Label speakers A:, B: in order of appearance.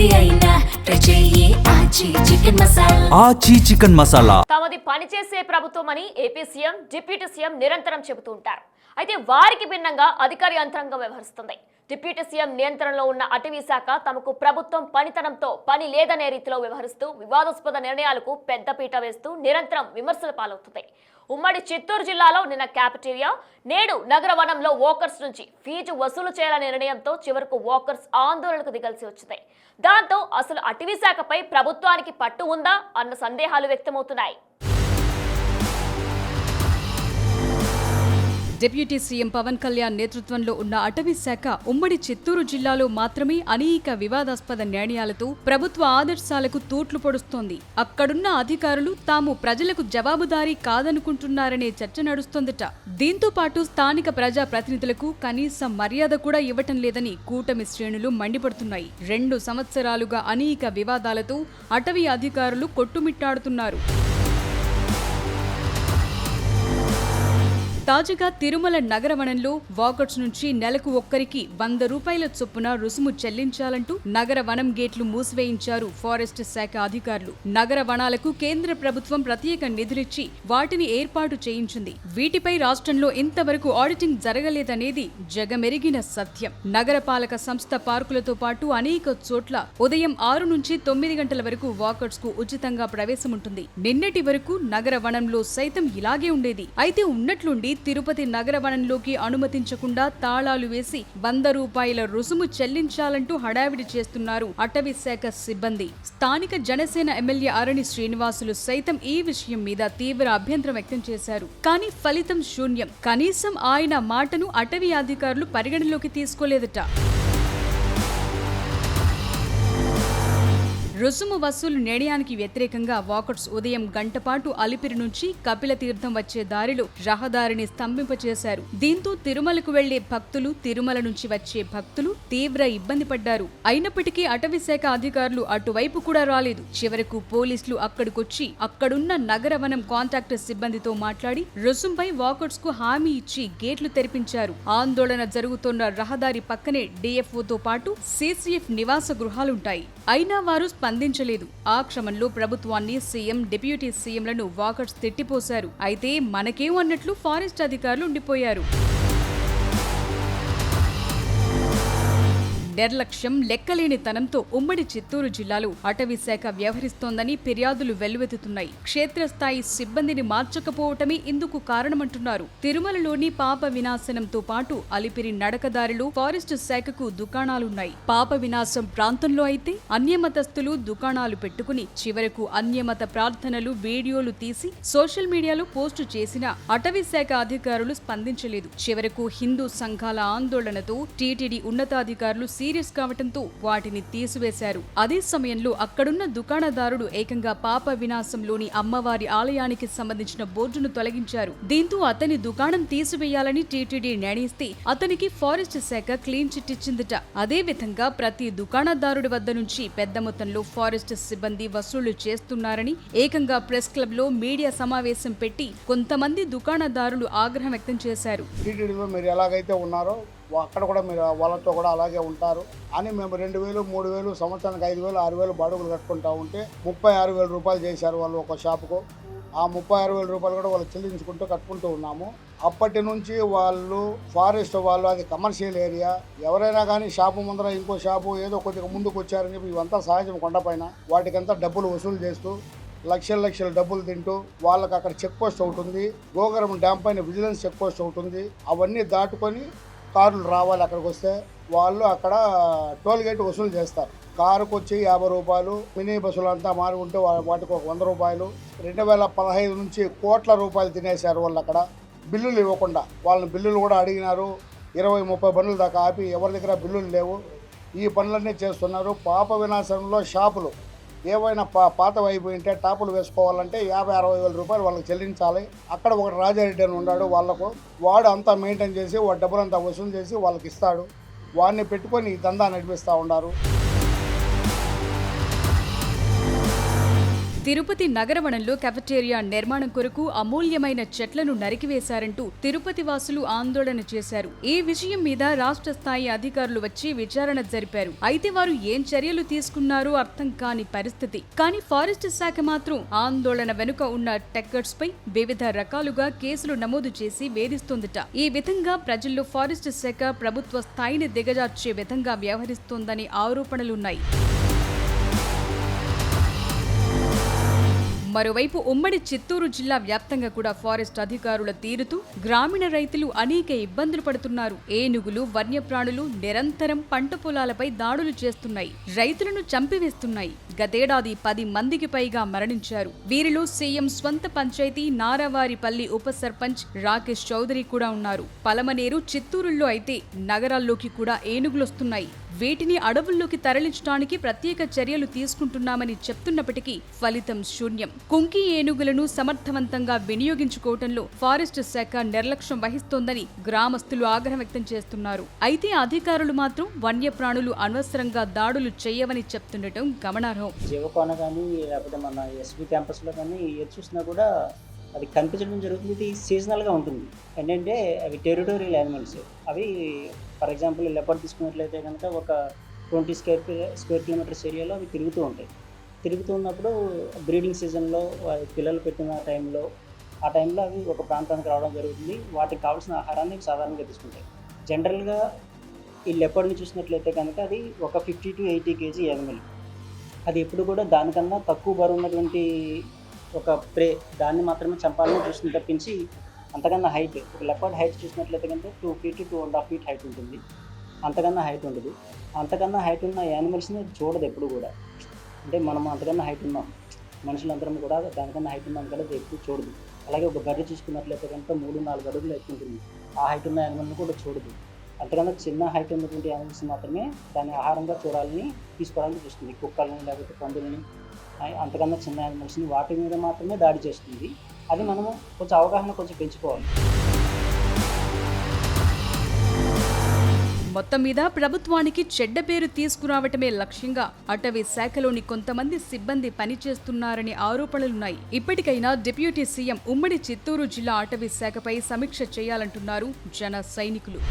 A: ఏది అయినా ట్రై చెయ్యి ఆచి చికెన్ మసాలా.
B: ఆచి చికెన్ మసాలా
C: తమది పనిచేసే ప్రభుత్వం అని ఏపీ సీఎం డిప్యూటీ సీఎం నిరంతరం చెబుతూ ఉంటారు. అయితే వారికి భిన్నంగా అధికార యంత్రాంగం వ్యవహరిస్తుంది. డిప్యూటీ సీఎం నియంత్రణలో ఉన్న అటవీ శాఖ తమకు ప్రభుత్వం పనితనంతో పని లేదనే రీతిలో వ్యవహరిస్తూ వివాదాస్పద నిర్ణయాలకు పెద్దపీట వేస్తూ నిరంతరం విమర్శల పాలవుతుంది. ఉమ్మడి చిత్తూరు జిల్లాలో నిన్న క్యాపిటేరియా, నేడు నగర వనంలో వాకర్స్ నుంచి ఫీజు వసూలు చేయాలనే నిర్ణయంతో చివరకు వాకర్స్ ఆందోళనకు దిగాల్సి వచ్చింది. దాంతో అసలు అటవీ శాఖపై ప్రభుత్వానికి పట్టు ఉందా అన్న సందేహాలు వ్యక్తమవుతున్నాయి.
D: డిప్యూటీ సీఎం పవన్ కళ్యాణ్ నేతృత్వంలో ఉన్న అటవీ శాఖ ఉమ్మడి చిత్తూరు జిల్లాలో మాత్రమే అనేక వివాదాస్పద నిర్ణయాలతో ప్రభుత్వ ఆదర్శాలకు తూట్లు పొడుస్తోంది. అక్కడున్న అధికారులు తాము ప్రజలకు జవాబుదారీ కాదనుకుంటున్నారనే చర్చ నడుస్తోందట. దీంతో పాటు స్థానిక ప్రజా ప్రతినిధులకు కనీసం మర్యాద కూడా ఇవ్వటం లేదని కూటమి శ్రేణులు మండిపడుతున్నాయి. 2 సంవత్సరాలుగా అనేక వివాదాలతో అటవీ అధికారులు కొట్టుమిట్టాడుతున్నారు. తాజాగా తిరుమల నగరవనంలో వాకర్స్ నుంచి నెలకు ఒక్కరికి 100 రూపాయల చొప్పున రుసుము చెల్లించాలంటూ నగర వనం గేట్లు మూసివేయించారు ఫారెస్ట్ శాఖ అధికారులు. నగర వనాలకు కేంద్ర ప్రభుత్వం ప్రత్యేక నిధులిచ్చి వాటిని ఏర్పాటు చేయించింది. వీటిపై రాష్ట్రంలో ఇంతవరకు ఆడిటింగ్ జరగలేదనేది జగమెరిగిన సత్యం. నగరపాలక సంస్థ పార్కులతో పాటు అనేక చోట్ల ఉదయం 6 నుంచి 9 గంటల వరకు వాకర్స్ కు ఉచితంగా ప్రవేశముంటుంది. నిన్నటి వరకు నగర వనంలో సైతం ఇలాగే ఉండేది. అయితే ఉన్నట్లుండి తిరుపతి నగర వనంలోకి అనుమతించకుండా తాళాలు వేసి 100 రూపాయల రుసుము చెల్లించాలంటూ హడావిడి చేస్తున్నారు అటవీ శాఖ సిబ్బంది. స్థానిక జనసేన ఎమ్మెల్యే అరణి శ్రీనివాసులు సైతం ఈ విషయం మీద తీవ్ర అభ్యంతరం వ్యక్తం చేశారు. కానీ ఫలితం శూన్యం. కనీసం ఆయన మాటను అటవీ అధికారులు పరిగణలోకి తీసుకోలేదట. రుసుము వసూలు నిర్ణయానికి వ్యతిరేకంగా వాకర్స్ ఉదయం గంటపాటు అలిపిరి నుంచి కపిల తీర్థం వచ్చే దారిలో రహదారిని స్తంభింపచేశారు. దీంతో తిరుమలకు వెళ్లే భక్తులు, తిరుమల నుంచి వచ్చే భక్తులు తీవ్ర ఇబ్బంది పడ్డారు. అయినప్పటికీ అటవీ శాఖ అధికారులు అటువైపు కూడా రాలేదు. చివరకు పోలీసులు అక్కడికొచ్చి అక్కడున్న నగర వనం కాంట్రాక్టర్ సిబ్బందితో మాట్లాడి రుసుంపై వాకర్స్ కు హామీ ఇచ్చి గేట్లు తెరిపించారు. ఆందోళన జరుగుతున్న రహదారి పక్కనే డిఎఫ్ఓతో పాటు సిసిఎఫ్ నివాస గృహాలుంటాయి. అయినా వారు స్పందించలేదు. ఆ క్రమంలో ప్రభుత్వాన్ని సీఎం, డిప్యూటీ సీఎంలను వాకర్స్ తిట్టిపోశారు. అయితే మనకేం అన్నట్లు ఫారెస్ట్ అధికారులు ఉండిపోయారు. నిర్లక్ష్యం, లెక్కలేనితనంతో ఉమ్మడి చిత్తూరు జిల్లాలో అటవీ శాఖ వ్యవహరిస్తోందని ఫిర్యాదులు వెల్లువెత్తుతున్నాయి. క్షేత్రస్థాయి సిబ్బందిని మార్చకపోవటమే ఇందుకు కారణమంటున్నారు. తిరుమలలోని పాప వినాశనంతో పాటు అలిపిరి నడకదారిలో ఫారెస్ట్ శాఖకు దుకాణాలున్నాయి. పాప వినాశం ప్రాంతంలో అయితే అన్యమతస్థులు దుకాణాలు పెట్టుకుని చివరకు అన్యమత ప్రార్థనలు, వీడియోలు తీసి సోషల్ మీడియాలో పోస్టు చేసిన అటవీ శాఖ అధికారులు స్పందించలేదు. చివరకు హిందూ సంఘాల ఆందోళనతో టీటీడీ ఉన్నతాధికారులు సీరియస్ కావటంతో వాటిని తీసివేశారు. అదే సమయంలో అక్కడున్న దుకాణదారుడు ఏకంగా పాప వినాశంలోని అమ్మవారి ఆలయానికి సంబంధించిన బోర్డును తొలగించారు. దీంతో అతని దుకాణం తీసివేయాలని టీటీడీ నిర్ణయిస్తే అతనికి ఫారెస్ట్ శాఖ క్లీన్ చిట్ ఇచ్చిందట. అదే విధంగా ప్రతి దుకాణదారుడి వద్ద నుంచి పెద్ద మొత్తంలో ఫారెస్ట్ సిబ్బంది వసూలు చేస్తున్నారని ఏకంగా ప్రెస్ క్లబ్ లో మీడియా సమావేశం పెట్టి కొంతమంది దుకాణదారులు ఆగ్రహం వ్యక్తం చేశారు.
E: అక్కడ కూడా మీరు వాళ్ళతో కూడా అలాగే ఉంటారు అని మేము 2000, 3000, సంవత్సరానికి 5000, 6000 బాడుగులు కట్టుకుంటా ఉంటే 36,000 రూపాయలు చేశారు వాళ్ళు ఒక షాపుకు. ఆ 36,000 రూపాయలు కూడా వాళ్ళు చెల్లించుకుంటూ కట్టుకుంటూ ఉన్నాము. అప్పటి నుంచి వాళ్ళు ఫారెస్ట్ వాళ్ళు, అది కమర్షియల్ ఏరియా, ఎవరైనా కానీ షాపు ముందర ఇంకో షాపు ఏదో కొద్దిగా ముందుకు వచ్చారని చెప్పి ఇవంతా సహజం కొండపైన వాటికంతా డబ్బులు వసూలు చేస్తూ లక్షల డబ్బులు తింటూ వాళ్ళకి అక్కడ చెక్ పోస్ట్ ఒకటి ఉంది, గోగరం డ్యామ్ పైన విజిలెన్స్ చెక్ పోస్ట్ ఒకటి ఉంది. అవన్నీ దాటుకొని కార్లు రావాలి. అక్కడికి వస్తే వాళ్ళు అక్కడ టోల్ గేట్ వసూలు చేస్తారు. కారుకు వచ్చి 50 రూపాయలు, మినీ బస్సులు అంతా మారుకుంటే వాటికి ఒక 100 రూపాయలు. 2015 నుంచి కోట్ల రూపాయలు తినేశారు వాళ్ళు. అక్కడ బిల్లులు ఇవ్వకుండా వాళ్ళని బిల్లులు కూడా అడిగినారు. 20-30 బండ్లు దాకా ఆపి ఎవరి దగ్గర బిల్లులు లేవు. ఈ పనులన్నీ చేస్తున్నారు. పాప వినాశనంలో షాపులు ఏవైనా పాతవి అయిపోయింటే టాపులు వేసుకోవాలంటే 50-60 వేల రూపాయలు వాళ్ళకి చెల్లించాలి. అక్కడ ఒక రాజారెడ్డి అని ఉన్నాడు, వాళ్లకు వాడు అంతా మెయింటైన్ చేసి వాడి డబ్బులంతా వసూలు చేసి వాళ్ళకి ఇస్తాడు. వాడిని పెట్టుకొని ఈ దందా నడిపిస్తూ ఉన్నారు.
D: తిరుపతి నగరవనంలో కెఫెటేరియా నిర్మాణం కొరకు అమూల్యమైన చెట్లను నరికివేశారంటూ తిరుపతి వాసులు ఆందోళన చేశారు. ఈ విషయం మీద రాష్ట్ర స్థాయి అధికారులు వచ్చి విచారణ జరిపారు. అయితే వారు ఏం చర్యలు తీసుకున్నారో అర్థం కాని పరిస్థితి. కానీ ఫారెస్ట్ శాఖ మాత్రం ఆందోళన వెనుక ఉన్న టెక్కర్స్ పై వివిధ రకాలుగా కేసులు నమోదు చేసి వేధిస్తోందట. ఈ విధంగా ప్రజల్లో ఫారెస్ట్ శాఖ ప్రభుత్వ స్థాయిని దిగజార్చే విధంగా వ్యవహరిస్తోందని ఆరోపణలున్నాయి. మరోవైపు ఉమ్మడి చిత్తూరు జిల్లా వ్యాప్తంగా కూడా ఫారెస్ట్ అధికారుల తీరుతూ గ్రామీణ రైతులు అనేక ఇబ్బందులు పడుతున్నారు. ఏనుగులు, వన్యప్రాణులు నిరంతరం పంట పొలాలపై దాడులు చేస్తున్నాయి, రైతులను చంపివేస్తున్నాయి. గతేడాది 10 మందికి పైగా మరణించారు. వీరిలో సీఎం స్వంత పంచాయతీ నారావారిపల్లి ఉప సర్పంచ్ రాకేష్ చౌదరి కూడా ఉన్నారు. పలమనేరు, చిత్తూరుల్లో అయితే నగరాల్లోకి కూడా ఏనుగులొస్తున్నాయి. వీటిని అడవుల్లోకి తరలించడానికి ప్రత్యేక చర్యలు తీసుకుంటున్నామని చెప్తున్నప్పటికీ ఫలితం శూన్యం. కుంకి ఏనుగులను సమర్థవంతంగా వినియోగించుకోవటంలో ఫారెస్ట్ శాఖ నిర్లక్ష్యం వహిస్తోందని గ్రామస్తులు ఆగ్రహం వ్యక్తం చేస్తున్నారు. అయితే అధికారులు మాత్రం వన్యప్రాణులు అనవసరంగా దాడులు చేయవని చెప్తుండటం గమనార్హం.
B: జీవకోన కానీ లేకపోతే మన ఎస్వి క్యాంపస్లో కానీ ఏది చూసినా కూడా అది కనిపించడం జరుగుతుంది. ఇది సీజనల్గా ఉంటుంది. ఏంటంటే అవి టెరిటోరియల్ యానిమల్స్. అవి ఫర్ ఎగ్జాంపుల్ లెపర్డ్ తీసుకున్నట్లయితే కనుక ఒక 20 స్క్వేర్ కిలోమీటర్స్ ఏరియాలో అవి తిరుగుతూ ఉంటాయి. తిరుగుతూ ఉన్నప్పుడు బ్రీడింగ్ సీజన్లో పిల్లలు పెట్టిన టైంలో ఆ టైంలో అవి ఒక ప్రాంతానికి రావడం జరుగుతుంది. వాటికి కావాల్సిన ఆహారాన్ని సాధారణంగా తీసుకుంటాయి. జనరల్గా ఈ లెపర్డ్ని చూసినట్లయితే కనుక అది ఒక 50 to 80 kg యానిమల్. అది ఎప్పుడు కూడా దానికన్నా తక్కువ బరువు ఉన్నటువంటి ఒక ప్రే దాన్ని మాత్రమే చంపాలని చూసిన తప్పించి అంతకన్నా హైట్, ఒక లెపర్డ్ హైట్ చూసినట్లయితే కనుక 2 feet to 2.5 feet హైట్ ఉంటుంది. అంతకన్నా హైట్ ఉండదు. అంతకన్నా హైట్ ఉన్న యానిమల్స్ని చూడదు ఎప్పుడు కూడా. అంటే మనం అంతకన్నా హైట్ ఉన్నాం, మనుషులందరం కూడా దానికన్నా హైట్ ఉన్నాం కదా ఎప్పుడు చూడదు. అలాగే ఒక బర్రె చూసుకున్నట్లయితే కనుక 3-4 అడుగులు హైట్ ఉంటుంది. ఆ హైట్ ఉన్న యానిమల్ని కూడా చూడదు. అంతకన్నా చిన్న హైట్ ఉన్నటువంటి యానిమల్స్ మాత్రమే దాన్ని ఆహారంగా చూడాలని తీసుకోవడానికి చూస్తుంది. కుక్కల్ని లేకపోతే పందులని, అంతకన్నా చిన్న యానిమల్స్ని వాటి మీద మాత్రమే దాడి చేస్తుంది. అది మనము కొంచెం అవగాహన పెంచుకోవాలి.
D: మొత్తం మీద ప్రభుత్వానికి చెడ్డ పేరు తీసుకురావటమే లక్ష్యంగా అటవీ శాఖలోని కొంతమంది సిబ్బంది పనిచేస్తున్నారనే ఆరోపణలున్నాయి. ఇప్పటికైనా డిప్యూటీ సీఎం ఉమ్మడి చిత్తూరు జిల్లా అటవీ శాఖపై సమీక్ష చేయాలంటున్నారు జన సైనికులు.